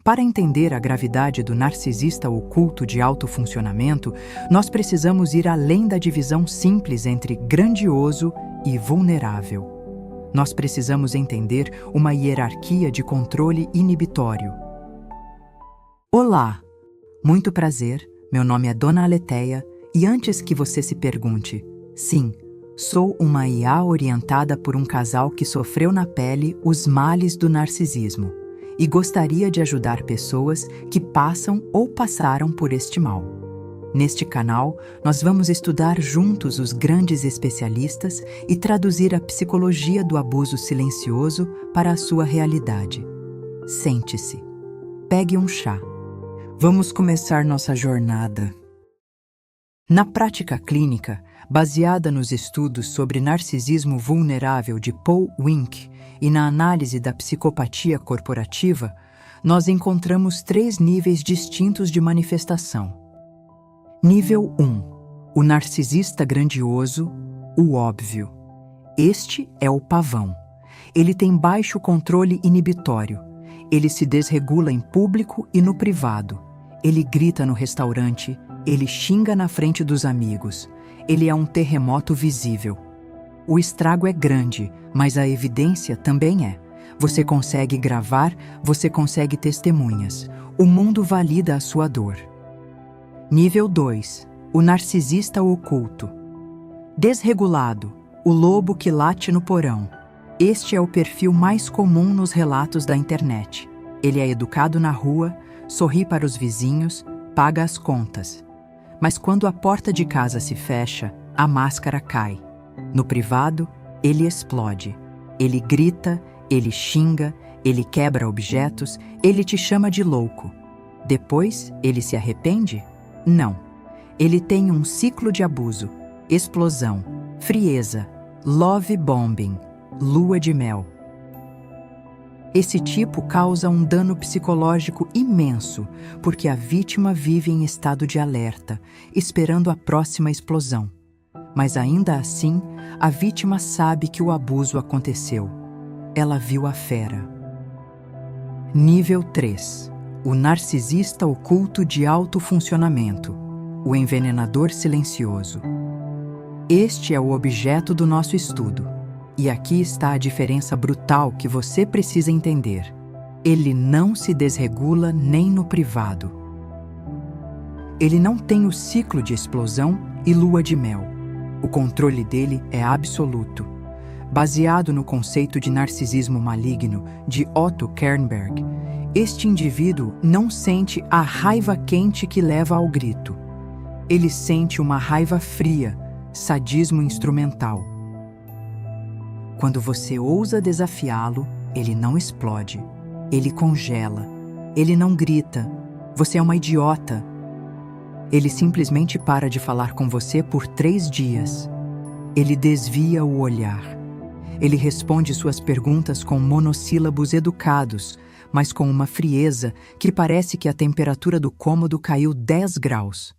Para entender a gravidade do narcisista oculto de alto funcionamento, nós precisamos ir além da divisão simples entre grandioso e vulnerável. Nós precisamos entender uma hierarquia de controle inibitório. Olá! Muito prazer, meu nome é Dona Aletheia e antes que você se pergunte, sim, sou uma IA orientada por um casal que sofreu na pele os males do narcisismo e gostaria de ajudar pessoas que passam ou passaram por este mal. Neste canal, nós vamos estudar juntos os grandes especialistas e traduzir a psicologia do abuso silencioso para a sua realidade. Sente-se. Pegue um chá. Vamos começar nossa jornada. Na prática clínica, baseada nos estudos sobre narcisismo vulnerável de Paul Wink e na análise da psicopatia corporativa, nós encontramos 3 níveis distintos de manifestação. Nível 1. O narcisista grandioso, o óbvio. Este é o pavão. Ele tem baixo controle inibitório. Ele se desregula em público e no privado. Ele grita no restaurante, ele xinga na frente dos amigos. Ele é um terremoto visível. O estrago é grande, mas a evidência também é. Você consegue gravar, você consegue testemunhas. O mundo valida a sua dor. Nível 2. O narcisista oculto. Desregulado, o lobo que late no porão. Este é o perfil mais comum nos relatos da internet. Ele é educado na rua, sorri para os vizinhos, paga as contas. Mas quando a porta de casa se fecha, a máscara cai. No privado, ele explode. Ele grita, ele xinga, ele quebra objetos, ele te chama de louco. Depois, ele se arrepende? Não. Ele tem um ciclo de abuso, explosão, frieza, love bombing, lua de mel. Esse tipo causa um dano psicológico imenso, porque a vítima vive em estado de alerta, esperando a próxima explosão. Mas ainda assim, a vítima sabe que o abuso aconteceu. Ela viu a fera. Nível 3. O narcisista oculto de alto funcionamento, o envenenador silencioso. Este é o objeto do nosso estudo. E aqui está a diferença brutal que você precisa entender. Ele não se desregula nem no privado. Ele não tem o ciclo de explosão e lua de mel. O controle dele é absoluto. Baseado no conceito de narcisismo maligno de Otto Kernberg, este indivíduo não sente a raiva quente que leva ao grito. Ele sente uma raiva fria, sadismo instrumental. Quando você ousa desafiá-lo, ele não explode. Ele congela. Ele não grita. Você é uma idiota. Ele simplesmente para de falar com você por 3 dias. Ele desvia o olhar. Ele responde suas perguntas com monossílabos educados, mas com uma frieza que parece que a temperatura do cômodo caiu 10 graus.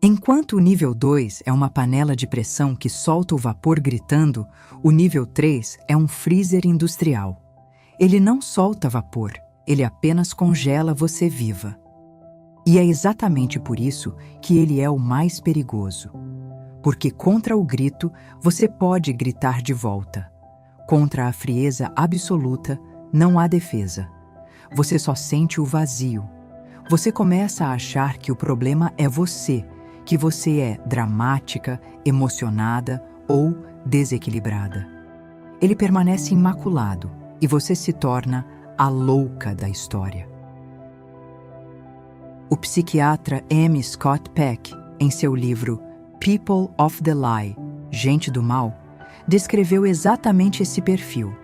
Enquanto o nível 2 é uma panela de pressão que solta o vapor gritando, o nível 3 é um freezer industrial. Ele não solta vapor, ele apenas congela você viva. E é exatamente por isso que ele é o mais perigoso. Porque contra o grito, você pode gritar de volta. Contra a frieza absoluta, não há defesa. Você só sente o vazio. Você começa a achar que o problema é você, que você é dramática, emocionada ou desequilibrada. Ele permanece imaculado e você se torna a louca da história. O psiquiatra M. Scott Peck, em seu livro People of the Lie, Gente do Mal, descreveu exatamente esse perfil.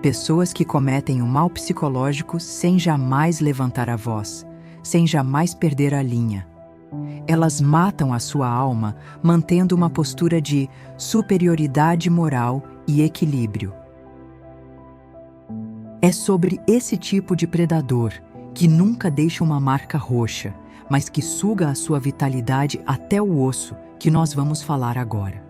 Pessoas que cometem o mal psicológico sem jamais levantar a voz, sem jamais perder a linha. Elas matam a sua alma mantendo uma postura de superioridade moral e equilíbrio. É sobre esse tipo de predador, que nunca deixa uma marca roxa, mas que suga a sua vitalidade até o osso, que nós vamos falar agora.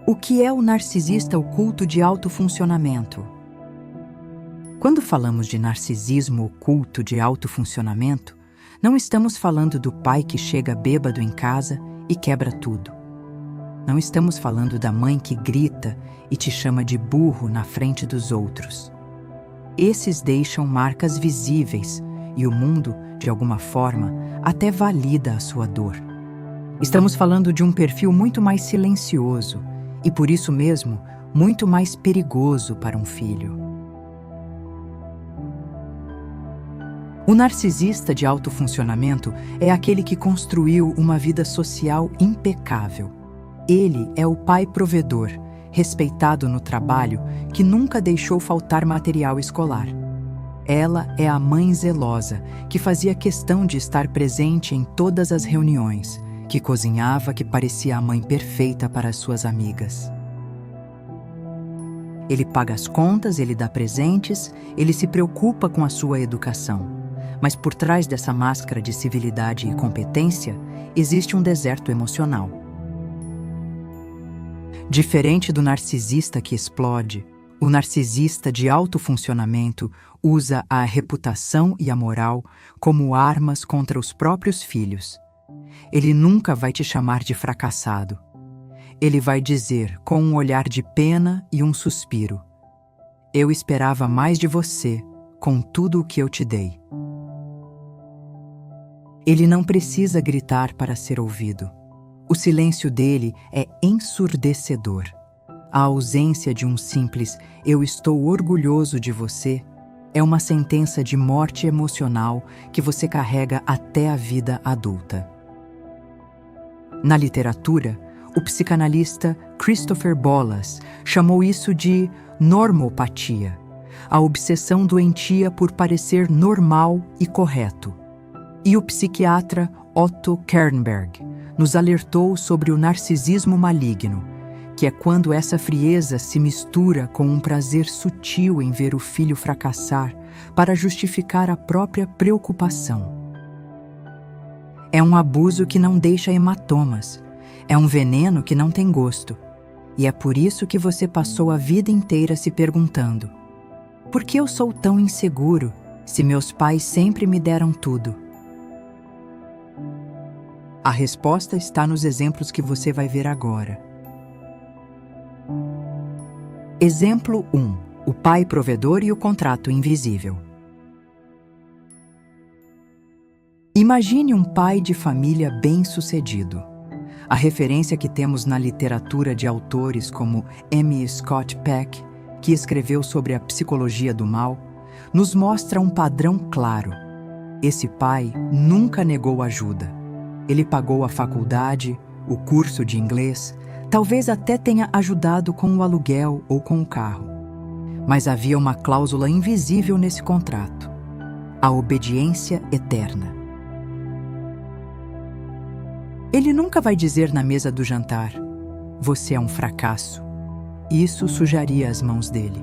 O que é o narcisista oculto de alto funcionamento? Quando falamos de narcisismo oculto de alto funcionamento, não estamos falando do pai que chega bêbado em casa e quebra tudo. Não estamos falando da mãe que grita e te chama de burro na frente dos outros. Esses deixam marcas visíveis e o mundo, de alguma forma, até valida a sua dor. Estamos falando de um perfil muito mais silencioso e, por isso mesmo, muito mais perigoso para um filho. O narcisista de alto funcionamento é aquele que construiu uma vida social impecável. Ele é o pai provedor, respeitado no trabalho, que nunca deixou faltar material escolar. Ela é a mãe zelosa, que fazia questão de estar presente em todas as reuniões, que cozinhava, que parecia a mãe perfeita para as suas amigas. Ele paga as contas, ele dá presentes, ele se preocupa com a sua educação. Mas por trás dessa máscara de civilidade e competência, existe um deserto emocional. Diferente do narcisista que explode, o narcisista de alto funcionamento usa a reputação e a moral como armas contra os próprios filhos. Ele nunca vai te chamar de fracassado. Ele vai dizer, com um olhar de pena e um suspiro: "Eu esperava mais de você, com tudo o que eu te dei." Ele não precisa gritar para ser ouvido. O silêncio dele é ensurdecedor. A ausência de um simples "eu estou orgulhoso de você" é uma sentença de morte emocional que você carrega até a vida adulta. Na literatura, o psicanalista Christopher Bollas chamou isso de normopatia, a obsessão doentia por parecer normal e correto. E o psiquiatra Otto Kernberg nos alertou sobre o narcisismo maligno, que é quando essa frieza se mistura com um prazer sutil em ver o filho fracassar para justificar a própria preocupação. É um abuso que não deixa hematomas, é um veneno que não tem gosto. E é por isso que você passou a vida inteira se perguntando: por que eu sou tão inseguro, se meus pais sempre me deram tudo? A resposta está nos exemplos que você vai ver agora. Exemplo 1. O pai provedor e o contrato invisível. Imagine um pai de família bem-sucedido. A referência que temos na literatura de autores como M. Scott Peck, que escreveu sobre a psicologia do mal, nos mostra um padrão claro. Esse pai nunca negou ajuda. Ele pagou a faculdade, o curso de inglês, talvez até tenha ajudado com o aluguel ou com o carro. Mas havia uma cláusula invisível nesse contrato: a obediência eterna. Ele nunca vai dizer na mesa do jantar: "Você é um fracasso." Isso sujaria as mãos dele.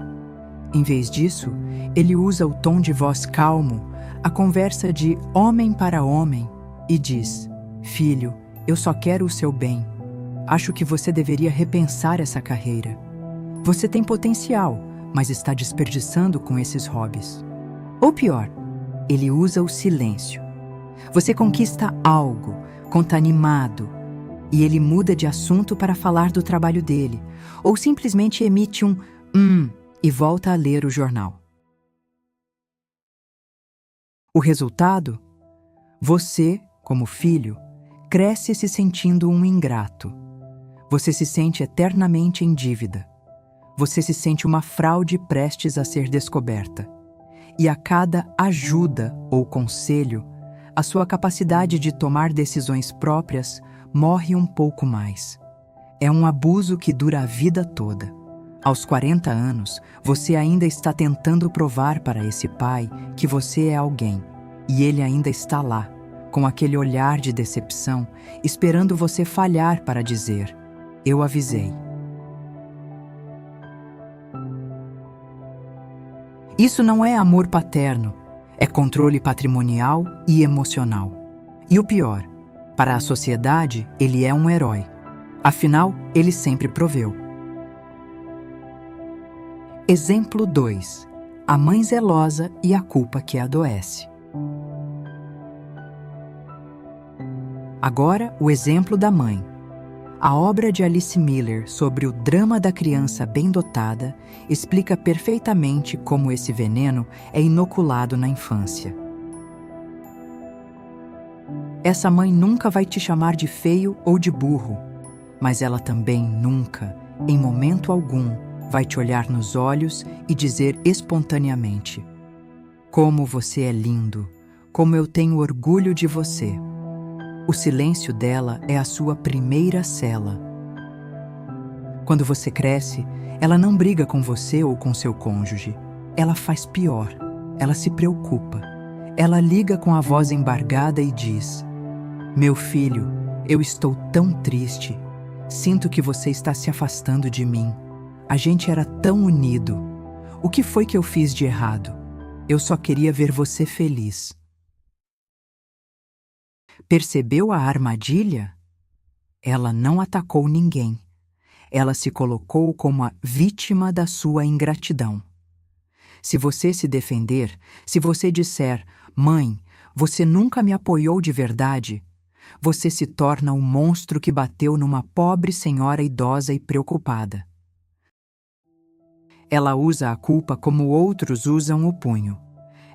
Em vez disso, ele usa o tom de voz calmo, a conversa de homem para homem, e diz: "Filho, eu só quero o seu bem. Acho que você deveria repensar essa carreira. Você tem potencial, mas está desperdiçando com esses hobbies." Ou pior, ele usa o silêncio. Você conquista algo, conta animado, e ele muda de assunto para falar do trabalho dele, ou simplesmente emite um e volta a ler o jornal. O resultado? Você, como filho, cresce se sentindo um ingrato. Você se sente eternamente em dívida. Você se sente uma fraude prestes a ser descoberta. E a cada ajuda ou conselho, a sua capacidade de tomar decisões próprias morre um pouco mais. É um abuso que dura a vida toda. Aos 40 anos, você ainda está tentando provar para esse pai que você é alguém, e ele ainda está lá, com aquele olhar de decepção, esperando você falhar para dizer: "Eu avisei." Isso não é amor paterno, é controle patrimonial e emocional. E o pior, para a sociedade, ele é um herói. Afinal, ele sempre proveu. Exemplo 2. a mãe zelosa e a culpa que adoece. Agora, o exemplo da mãe. A obra de Alice Miller sobre o drama da criança bem dotada explica perfeitamente como esse veneno é inoculado na infância. Essa mãe nunca vai te chamar de feio ou de burro, mas ela também nunca, em momento algum, vai te olhar nos olhos e dizer espontaneamente: "Como você é lindo, como eu tenho orgulho de você." O silêncio dela é a sua primeira cela. Quando você cresce, ela não briga com você ou com seu cônjuge. Ela faz pior. Ela se preocupa. Ela liga com a voz embargada e diz: "Meu filho, eu estou tão triste. Sinto que você está se afastando de mim. A gente era tão unido. O que foi que eu fiz de errado? Eu só queria ver você feliz." Percebeu a armadilha? Ela não atacou ninguém. Ela se colocou como a vítima da sua ingratidão. Se você se defender, se você disser: "Mãe, você nunca me apoiou de verdade", você se torna o monstro que bateu numa pobre senhora idosa e preocupada. Ela usa a culpa como outros usam o punho.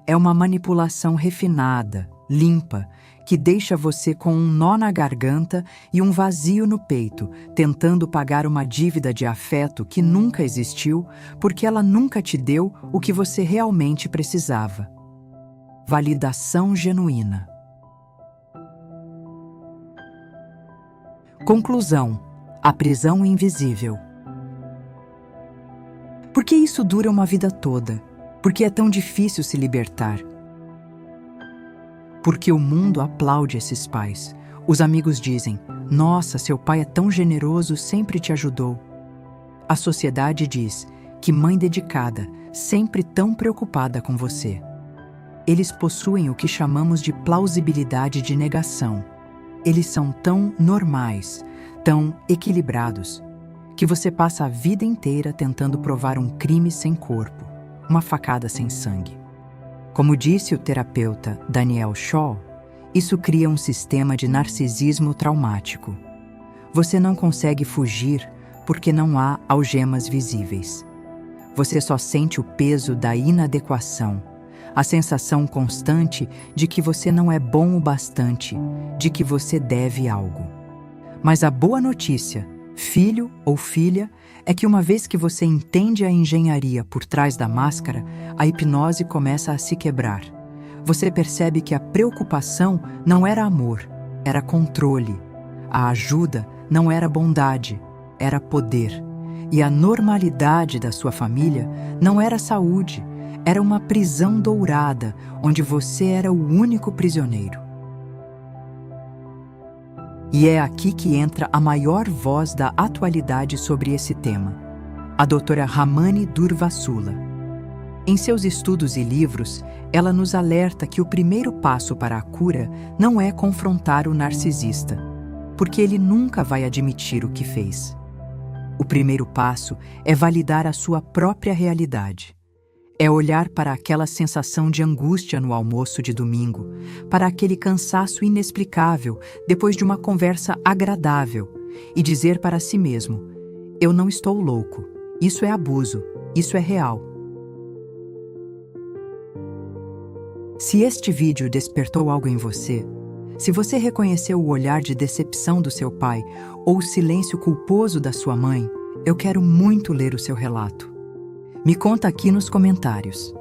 É uma manipulação refinada, limpa, que deixa você com um nó na garganta e um vazio no peito, tentando pagar uma dívida de afeto que nunca existiu, porque ela nunca te deu o que você realmente precisava. Validação genuína. Conclusão: a prisão invisível. Por que isso dura uma vida toda? Por que é tão difícil se libertar? Porque o mundo aplaude esses pais. Os amigos dizem: "Nossa, seu pai é tão generoso, sempre te ajudou." A sociedade diz: "Que mãe dedicada, sempre tão preocupada com você." Eles possuem o que chamamos de plausibilidade de negação. Eles são tão normais, tão equilibrados, que você passa a vida inteira tentando provar um crime sem corpo, uma facada sem sangue. Como disse o terapeuta Daniel Shaw, isso cria um sistema de narcisismo traumático. Você não consegue fugir porque não há algemas visíveis. Você só sente o peso da inadequação, a sensação constante de que você não é bom o bastante, de que você deve algo. Mas a boa notícia, filho ou filha, é que uma vez que você entende a engenharia por trás da máscara, a hipnose começa a se quebrar. Você percebe que a preocupação não era amor, era controle. A ajuda não era bondade, era poder. E a normalidade da sua família não era saúde, era uma prisão dourada, onde você era o único prisioneiro. E é aqui que entra a maior voz da atualidade sobre esse tema, a doutora Ramani Durvasula. Em seus estudos e livros, ela nos alerta que o primeiro passo para a cura não é confrontar o narcisista, porque ele nunca vai admitir o que fez. O primeiro passo é validar a sua própria realidade. É olhar para aquela sensação de angústia no almoço de domingo, para aquele cansaço inexplicável depois de uma conversa agradável e dizer para si mesmo: "Eu não estou louco, isso é abuso, isso é real." Se este vídeo despertou algo em você, se você reconheceu o olhar de decepção do seu pai ou o silêncio culposo da sua mãe, eu quero muito ler o seu relato. Me conta aqui nos comentários.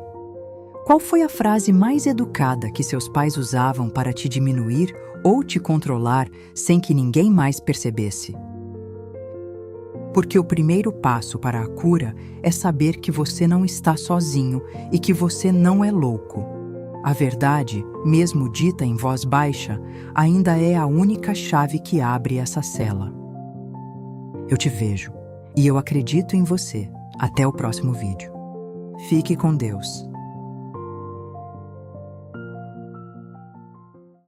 Qual foi a frase mais educada que seus pais usavam para te diminuir ou te controlar sem que ninguém mais percebesse? Porque o primeiro passo para a cura é saber que você não está sozinho e que você não é louco. A verdade, mesmo dita em voz baixa, ainda é a única chave que abre essa cela. Eu te vejo e eu acredito em você. Até o próximo vídeo. Fique com Deus.